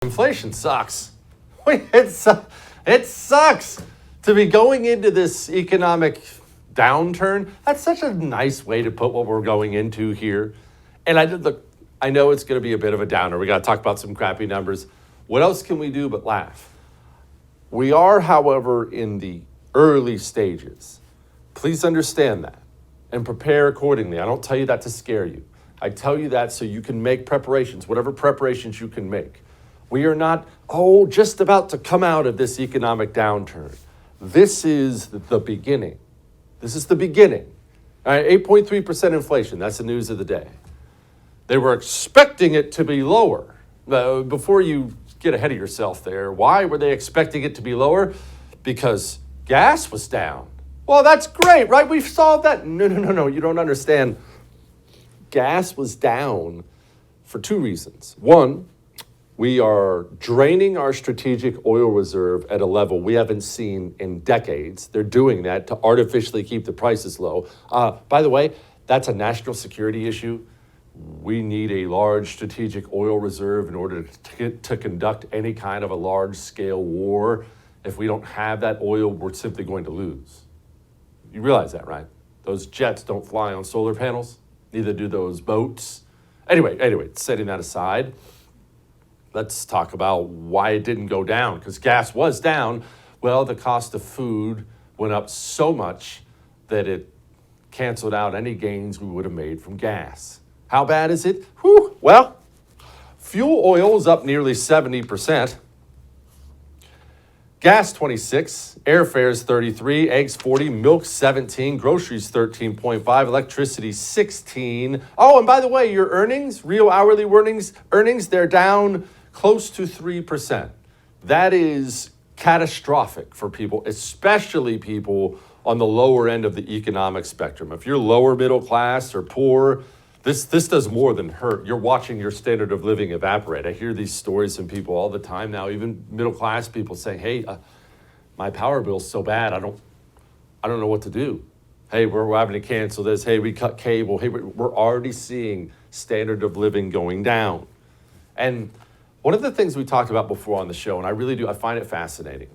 Inflation sucks. It sucks to be going into this economic downturn. That's such a nice way to put what we're going into here. And I know it's going to be a bit of a downer. We got to talk about some crappy numbers. What else can we do but laugh? We are, however, in the early stages. Please understand that and prepare accordingly. I don't tell you that to scare you. I tell you that so you can make preparations, whatever preparations you can make. We are not, just about to come out of this economic downturn. This is the beginning. This is the beginning. All right, 8.3% inflation. That's the news of the day. They were expecting it to be lower. Before you get ahead of yourself there, why were they expecting it to be lower? Because gas was down. Well, that's great, right? We've solved that. No. You don't understand. Gas was down for two reasons. One, we are draining our strategic oil reserve at a level we haven't seen in decades. They're doing that to artificially keep the prices low. By the way, that's a national security issue. We need a large strategic oil reserve in order to conduct any kind of a large-scale war. If we don't have that oil, we're simply going to lose. You realize that, right? Those jets don't fly on solar panels. Neither do those boats. Anyway, setting that aside, let's talk about why it didn't go down, because gas was down. Well, the cost of food went up so much that it canceled out any gains we would have made from gas. How bad is it? Well, fuel oil is up nearly 70%. Gas 26, airfares 33, eggs 40, milk 17, groceries 13.5, electricity 16. Oh, and by the way, your earnings, real hourly earnings, they're down close to 3%. That is catastrophic for people, especially people on the lower end of the economic spectrum. If you're lower middle class or poor, this does more than hurt. You're watching your standard of living evaporate. I hear these stories from people all the time now, even middle class people saying, hey, my power bill's so bad, I don't know what to do. Hey, we're having to cancel this. Hey, we cut cable. Hey, we're already seeing standard of living going down. And one of the things we talked about before on the show, and I find it fascinating,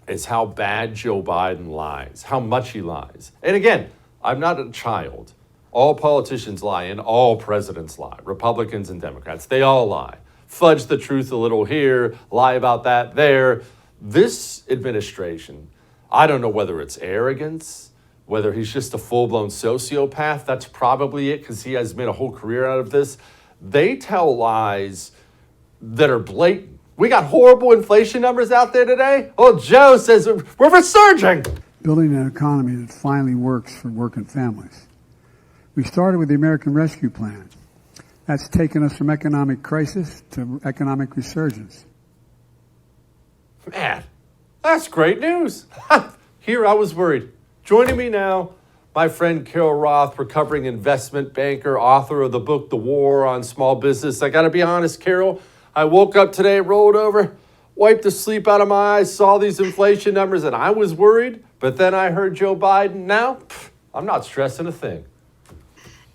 is how bad Joe Biden lies, how much he lies. And again, I'm not a child. All politicians lie and all presidents lie. Republicans and Democrats, they all lie. Fudge the truth a little here, lie about that there. This administration, I don't know whether it's arrogance, whether he's just a full-blown sociopath. That's probably it, because he has made a whole career out of this. They tell lies that are blatant. We got horrible inflation numbers out there today. Oh, Joe says we're resurging. Building an economy that finally works for working families. We started with the American Rescue Plan. That's taken us from economic crisis to economic resurgence. Man, that's great news. Here I was worried. Joining me now, my friend Carol Roth, recovering investment banker, author of the book, The War on Small Business. I got to be honest, Carol, I woke up today, rolled over, wiped the sleep out of my eyes, saw these inflation numbers, and I was worried. But then I heard Joe Biden. Now, I'm not stressing a thing.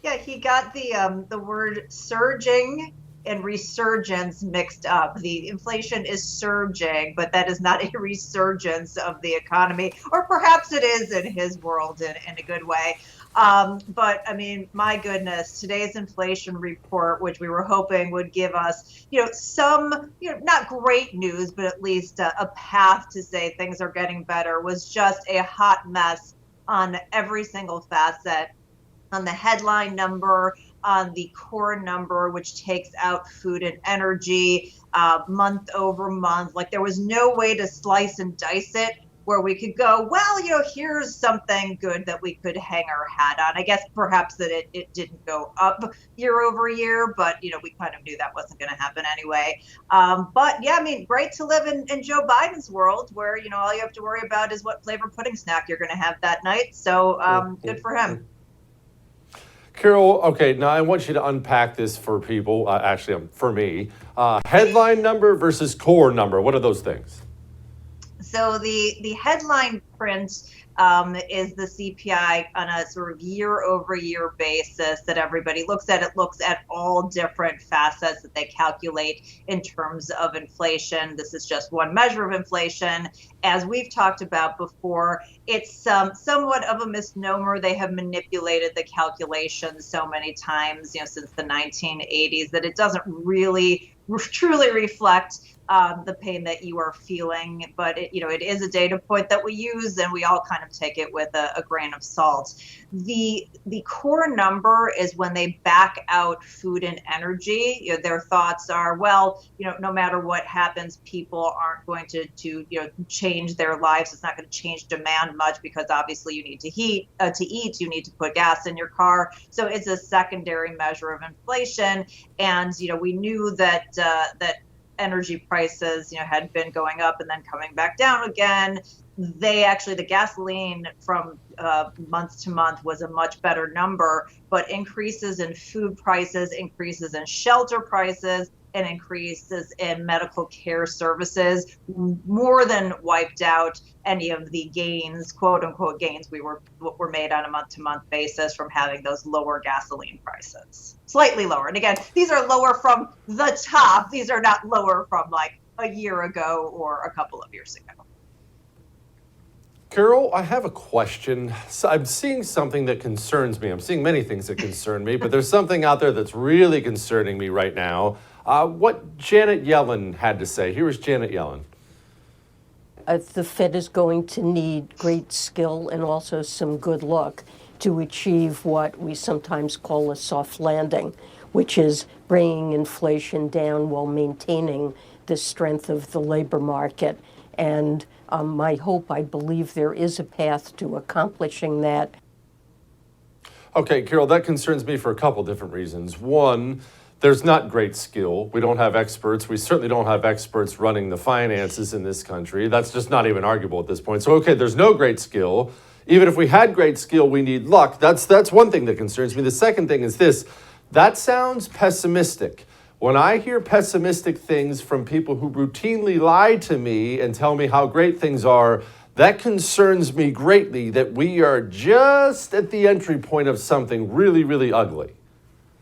Yeah, he got the word surging and resurgence mixed up. The inflation is surging, but that is not a resurgence of the economy, or perhaps it is in his world in a good way. But I mean, my goodness, today's inflation report, which we were hoping would give us, some, not great news, but at least a path to say things are getting better, was just a hot mess on every single facet. On the headline number, on the core number, which takes out food and energy month over month. Like, there was no way to slice and dice it where we could go, well, here's something good that we could hang our hat on. I guess perhaps that it didn't go up year over year, but, we kind of knew that wasn't going to happen anyway. But yeah, I mean, great to live in Joe Biden's world where, all you have to worry about is what flavor pudding snack you're going to have that night. So good for him. Carol, okay, now I want you to unpack this for people, for me. Headline number versus core number. What are those things? So the headline print is the CPI on a sort of year-over-year basis that everybody looks at. It looks at all different facets that they calculate in terms of inflation. This is just one measure of inflation. As we've talked about before, it's somewhat of a misnomer. They have manipulated the calculations so many times, since the 1980s, that it doesn't really truly reflect the pain that you are feeling, but it is a data point that we use, and we all kind of take it with a grain of salt. The core number is when they back out food and energy. Their thoughts are, well, no matter what happens, people aren't going to change their lives. It's not going to change demand much because obviously you need to eat, you need to put gas in your car. So it's a secondary measure of inflation, and we knew that energy prices, had been going up and then coming back down again. The gasoline from month to month was a much better number, but increases in food prices, increases in shelter prices, and increases in medical care services more than wiped out any of the gains, quote unquote gains, were made on a month to month basis from having those lower gasoline prices. Slightly lower. And again, these are lower from the top. These are not lower from like a year ago or a couple of years ago. Carol, I have a question. So I'm seeing something that concerns me. I'm seeing many things that concern me, but there's something out there that's really concerning me right now. What Janet Yellen had to say. Here is Janet Yellen. The Fed is going to need great skill and also some good luck to achieve what we sometimes call a soft landing, which is bringing inflation down while maintaining the strength of the labor market. And I believe there is a path to accomplishing that. Okay, Carol, that concerns me for a couple different reasons. One, there's not great skill. We don't have experts. We certainly don't have experts running the finances in this country. That's just not even arguable at this point. So, okay, there's no great skill. Even if we had great skill, we need luck. That's one thing that concerns me. The second thing is this. That sounds pessimistic. When I hear pessimistic things from people who routinely lie to me and tell me how great things are, that concerns me greatly, that we are just at the entry point of something really, really ugly.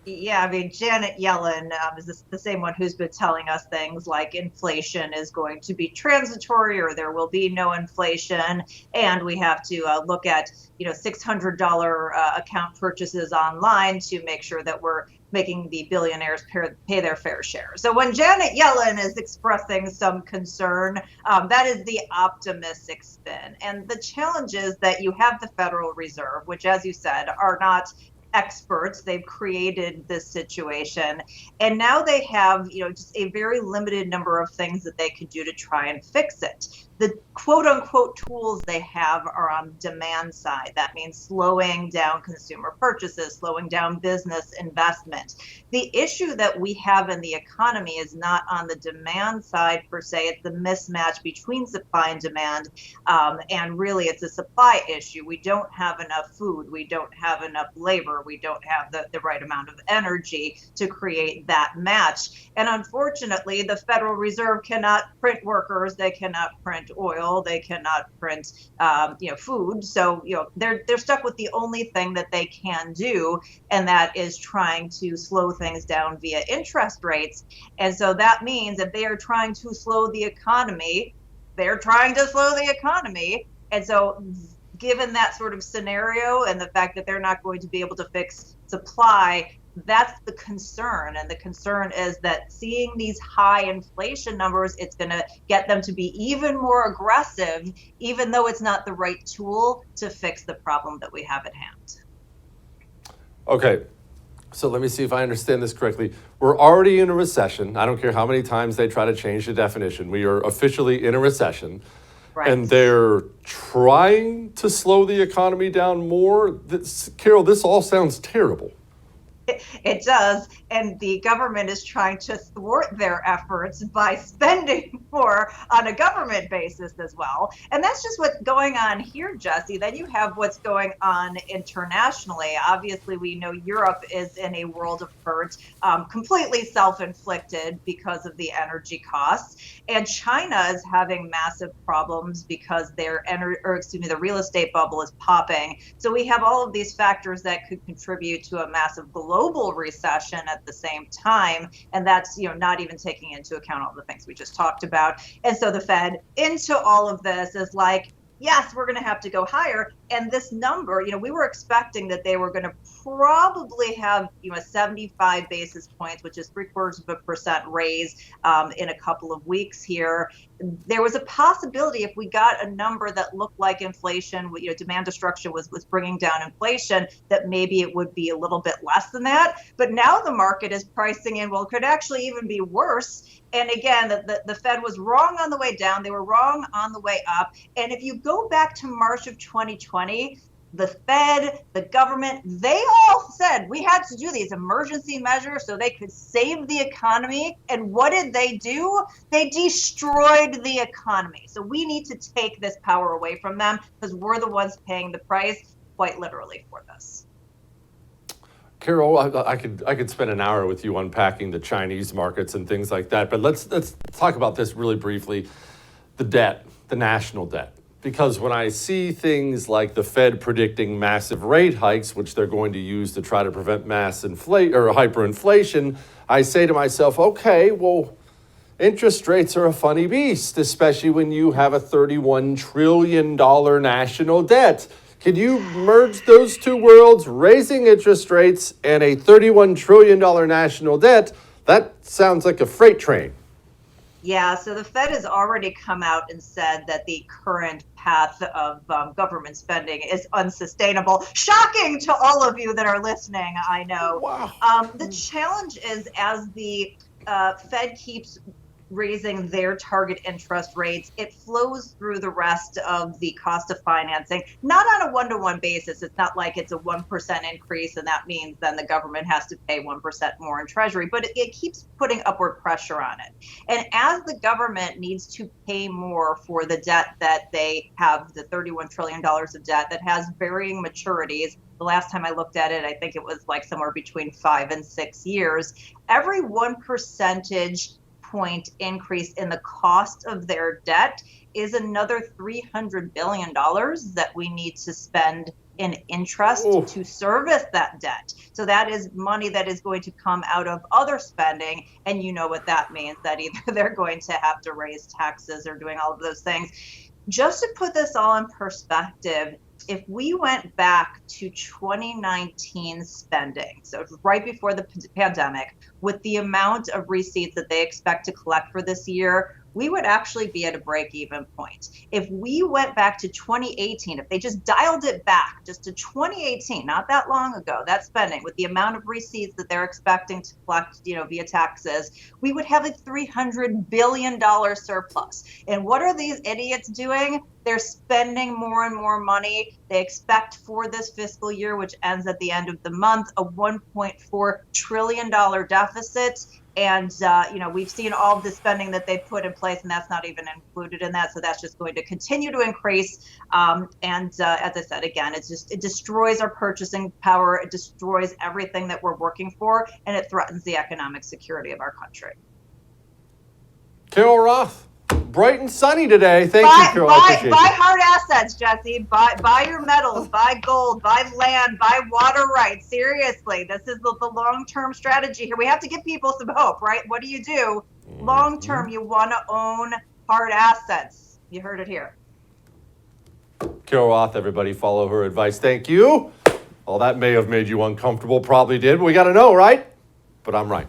Yeah, I mean, Janet Yellen is the same one who's been telling us things like inflation is going to be transitory or there will be no inflation. And we have to look at, $600 account purchases online to make sure that we're making the billionaires pay their fair share. So when Janet Yellen is expressing some concern, that is the optimistic spin. And the challenge is that you have the Federal Reserve, which, as you said, are not experts. They've created this situation, and now they have just a very limited number of things that they could do to try and fix it. The quote unquote tools they have are on the demand side. That means slowing down consumer purchases, slowing down business investment. The issue that we have in the economy is not on the demand side per se. It's the mismatch between supply and demand. And really it's a supply issue. We don't have enough food. We don't have enough labor. We don't have the right amount of energy to create that match. And unfortunately, the Federal Reserve cannot print workers. They cannot print oil, they cannot print food. So they're stuck with the only thing that they can do, and that is trying to slow things down via interest rates. And so that means if they are trying to slow the economy, they're trying to slow the economy. And so given that sort of scenario and the fact that they're not going to be able to fix supply, that's the concern. And the concern is that seeing these high inflation numbers, it's going to get them to be even more aggressive, even though it's not the right tool to fix the problem that we have at hand. Okay, so let me see if I understand this correctly. We're already in a recession. I don't care how many times they try to change the definition. We are officially in a recession. Right. And they're trying to slow the economy down more. Carol, this all sounds terrible. It does, and the government is trying to thwart their efforts by spending more on a government basis as well. And that's just what's going on here, Jesse. Then you have what's going on internationally. Obviously, we know Europe is in a world of hurt, completely self-inflicted because of the energy costs. And China is having massive problems because the real estate bubble is popping. So we have all of these factors that could contribute to a massive global recession at the same time. And that's, not even taking into account all the things we just talked about. And so the Fed into all of this is like, yes, we're going to have to go higher. And this number, we were expecting that they were going to probably have, 75 basis points, which is 0.75% raise in a couple of weeks here. There was a possibility if we got a number that looked like inflation, demand destruction was bringing down inflation, that maybe it would be a little bit less than that. But now the market is pricing in, well, it could actually even be worse. And again, the Fed was wrong on the way down. They were wrong on the way up. And if you go back to March of 2020, the Fed, the government, they all said we had to do these emergency measures so they could save the economy. And what did they do? They destroyed the economy. So we need to take this power away from them because we're the ones paying the price, quite literally, for this. Carol, I could spend an hour with you unpacking the Chinese markets and things like that, but let's talk about this really briefly. The debt, the national debt. Because when I see things like the Fed predicting massive rate hikes, which they're going to use to try to prevent hyperinflation, I say to myself, okay, well, interest rates are a funny beast, especially when you have a $31 trillion national debt. Can you merge those two worlds, raising interest rates and a $31 trillion national debt? That sounds like a freight train. Yeah, so the Fed has already come out and said that the current path of government spending is unsustainable. Shocking to all of you that are listening, I know. Wow. The challenge is as the Fed keeps raising their target interest rates, it flows through the rest of the cost of financing, not on a one-to-one basis. It's not like it's a 1% increase and that means then the government has to pay 1% more in treasury, but it keeps putting upward pressure on it. And as the government needs to pay more for the debt that they have, the $31 trillion of debt that has varying maturities, the last time I looked at it, I think it was like somewhere between 5 and 6 years, every 1 percentage point increase in the cost of their debt is another $300 billion that we need to spend in interest to service that debt. So that is money that is going to come out of other spending. And you know what that means, that either they're going to have to raise taxes or doing all of those things. Just to put this all in perspective, if we went back to 2019 spending, so right before the pandemic, with the amount of receipts that they expect to collect for this year, we would actually be at a break-even point. If we went back to 2018, if they just dialed it back just to 2018, not that long ago, that spending with the amount of receipts that they're expecting to collect, via taxes, we would have a $300 billion surplus. And what are these idiots doing? They're spending more and more money. They expect for this fiscal year, which ends at the end of the month, a $1.4 trillion deficit. And, we've seen all of the spending that they've put in place, and that's not even included in that. So that's just going to continue to increase. As I said, again, it destroys our purchasing power. It destroys everything that we're working for, and it threatens the economic security of our country. Carol Roth, bright and sunny today. Thank you, Carol. I appreciate buy it. hard assets, Jesse. Buy your metals, buy gold, buy land, buy water rights. Seriously, this is the long-term strategy here. We have to give people some hope, right? What do? Long-term, you want to own hard assets. You heard it here. Carol Roth, everybody, follow her advice. Thank you. All that may have made you uncomfortable, probably did. But we got to know, right? But I'm right.